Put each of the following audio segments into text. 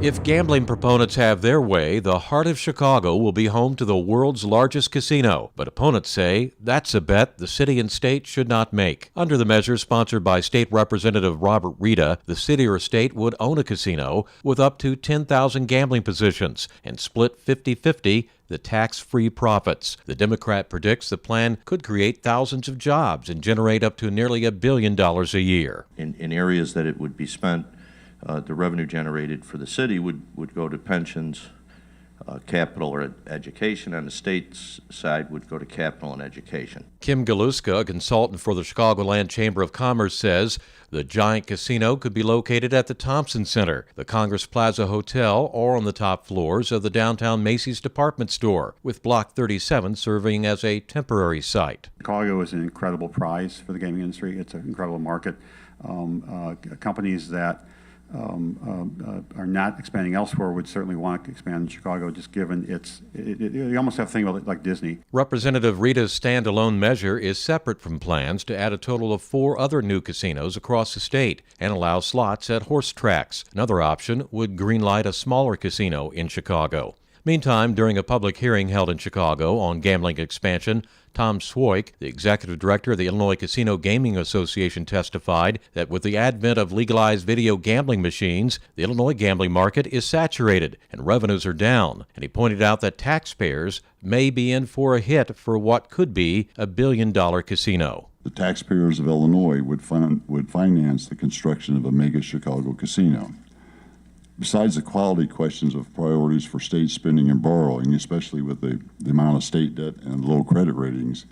If gambling proponents have their way, the heart of Chicago will be home to the world's largest casino. But opponents say that's a bet the city and state should not make. Under the measure sponsored by State Representative Robert Rita, the city or state would own a casino with up to 10,000 gambling positions and split 50-50 the tax-free profits. The Democrat predicts the plan could create thousands of jobs and generate up to nearly $1 billion a year. In areas that it would be spent, the revenue generated for the city would go to pensions, capital, or education. On the state's side would go to capital and education. Kim Galuska, a consultant for the Chicagoland Chamber of Commerce, says the giant casino could be located at the Thompson Center, the Congress Plaza Hotel, or on the top floors of the downtown Macy's department store, with Block 37 serving as a temporary site. Chicago is an incredible prize for the gaming industry. It's an incredible market. Companies that are not expanding elsewhere would certainly want to expand in Chicago, just given you almost have to think about it like Disney. Representative Rita's standalone measure is separate from plans to add a total of 4 other new casinos across the state and allow slots at horse tracks. Another option would greenlight a smaller casino in Chicago. Meantime, during a public hearing held in Chicago on gambling expansion, Tom Swoik, the executive director of the Illinois Casino Gaming Association, testified that with the advent of legalized video gambling machines, the Illinois gambling market is saturated and revenues are down. And he pointed out that taxpayers may be in for a hit for what could be a $1 billion casino. The taxpayers of Illinois would finance the construction of a mega Chicago casino. Besides the quality questions of priorities for state spending and borrowing, especially with the amount of state debt and low credit ratings,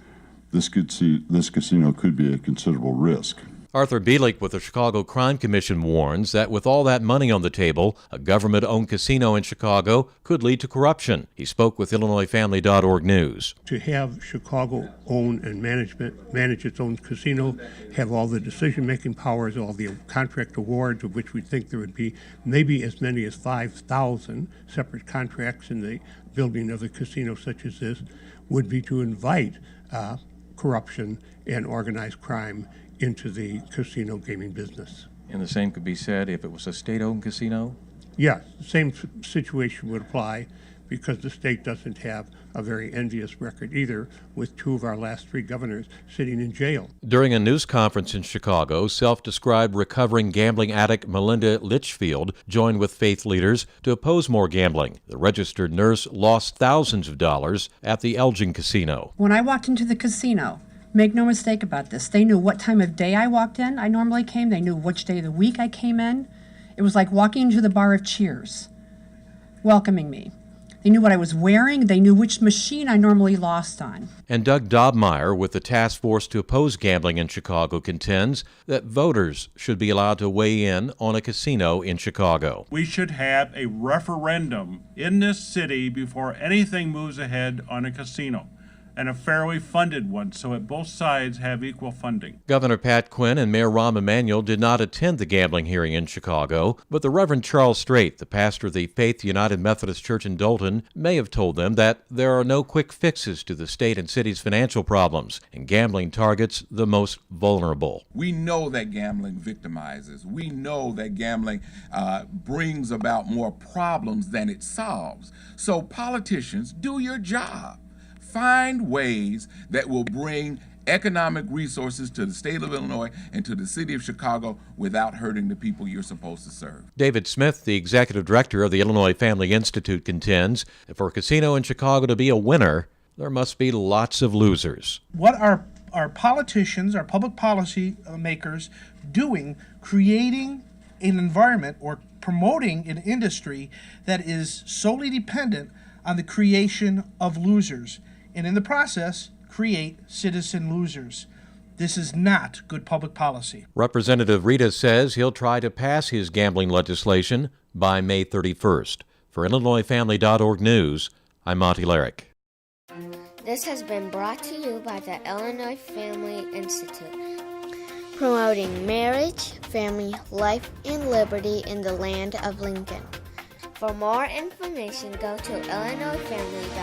this casino could be a considerable risk. Arthur Bielik with the Chicago Crime Commission warns that with all that money on the table, a government-owned casino in Chicago could lead to corruption. He spoke with IllinoisFamily.org News. To have Chicago own and manage its own casino, have all the decision-making powers, all the contract awards, of which we think there would be maybe as many as 5,000 separate contracts in the building of a casino such as this, would be to invite corruption and organized crime into the casino gaming business. And the same could be said if it was a state-owned casino? Yes, the same situation would apply because the state doesn't have a very envious record either, with 2 of our last 3 governors sitting in jail. During a news conference in Chicago, self-described recovering gambling addict Melinda Litchfield joined with faith leaders to oppose more gambling. The registered nurse lost thousands of dollars at the Elgin Casino. When I walked into the casino, make no mistake about this, they knew what time of day I walked in. I normally came. They knew which day of the week I came in. It was like walking into the bar of Cheers, welcoming me. They knew what I was wearing. They knew which machine I normally lost on. And Doug Dobmeyer with the task force to oppose gambling in Chicago contends that voters should be allowed to weigh in on a casino in Chicago. We should have a referendum in this city before anything moves ahead on a casino, and a fairly funded one, so that both sides have equal funding. Governor Pat Quinn and Mayor Rahm Emanuel did not attend the gambling hearing in Chicago, but the Reverend Charles Strait, the pastor of the Faith United Methodist Church in Dolton, may have told them that there are no quick fixes to the state and city's financial problems, and gambling targets the most vulnerable. We know that gambling victimizes. We know that gambling brings about more problems than it solves. So politicians, do your job. Find ways that will bring economic resources to the state of Illinois and to the city of Chicago without hurting the people you're supposed to serve. David Smith, the executive director of the Illinois Family Institute, contends that for a casino in Chicago to be a winner, there must be lots of losers. What are our politicians, our public policy makers doing, creating an environment or promoting an industry that is solely dependent on the creation of losers, and in the process, create citizen losers? This is not good public policy. Representative Rita says he'll try to pass his gambling legislation by May 31st. For IllinoisFamily.org News, I'm Monty Larrick. This has been brought to you by the Illinois Family Institute, promoting marriage, family, life, and liberty in the land of Lincoln. For more information, go to illinoisfamily.org.